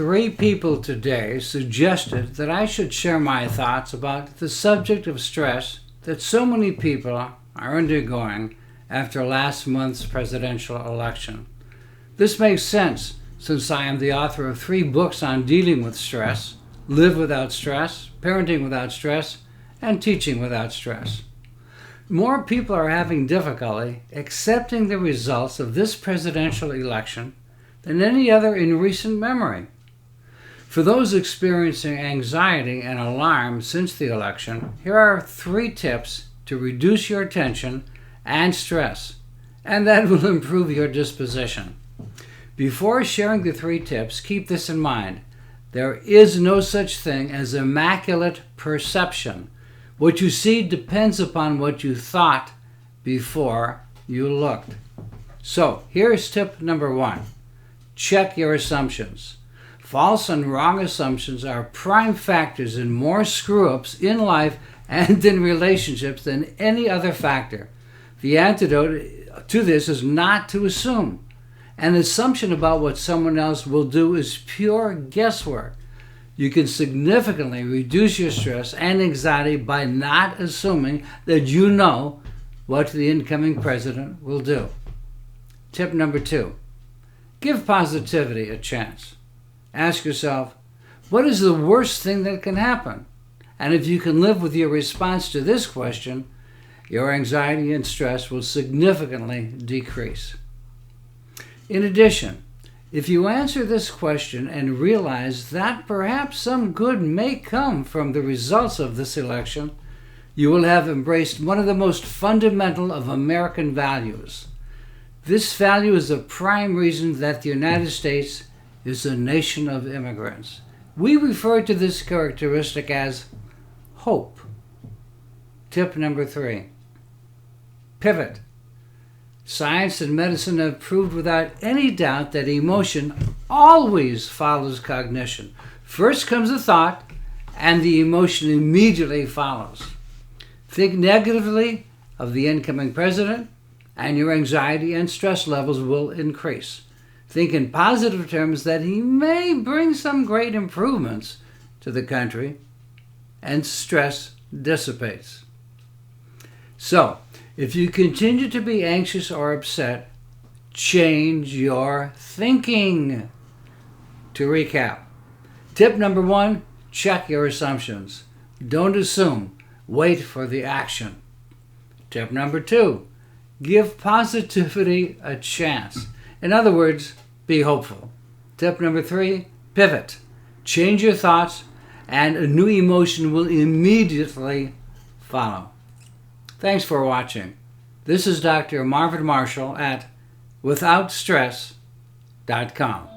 3 people today suggested that I should share my thoughts about the subject of stress that so many people are undergoing after last month's presidential election. This makes sense since I am the author of 3 books on dealing with stress: Live Without Stress, Parenting Without Stress, and Teaching Without Stress. More people are having difficulty accepting the results of this presidential election than any other in recent memory. For those experiencing anxiety and alarm since the election, here are 3 tips to reduce your tension and stress, and that will improve your disposition. Before sharing the 3 tips, keep this in mind. There is no such thing as immaculate perception. What you see depends upon what you thought before you looked. So, here's tip number 1. Check your assumptions. False and wrong assumptions are prime factors in more screw-ups in life and in relationships than any other factor. The antidote to this is not to assume. An assumption about what someone else will do is pure guesswork. You can significantly reduce your stress and anxiety by not assuming that you know what the incoming president will do. Tip number 2. Give positivity a chance. Ask yourself, what is the worst thing that can happen? And if you can live with your response to this question, your anxiety and stress will significantly decrease. In addition, if you answer this question and realize that perhaps some good may come from the results of this election, you will have embraced one of the most fundamental of American values. This value is a prime reason that the United States is a nation of immigrants. We refer to this characteristic as hope. Tip number 3. Pivot. Science and medicine have proved without any doubt that emotion always follows cognition. First comes the thought, and the emotion immediately follows. Think negatively of the incoming president, and your anxiety and stress levels will increase. Think in positive terms that he may bring some great improvements to the country, and stress dissipates. So, if you continue to be anxious or upset, change your thinking. To recap, tip number 1, check your assumptions. Don't assume, wait for the action. Tip number 2, give positivity a chance. In other words, be hopeful. Tip number 3, pivot. Change your thoughts, and a new emotion will immediately follow. Thanks for watching. This is Dr. Marvin Marshall at withoutstress.com.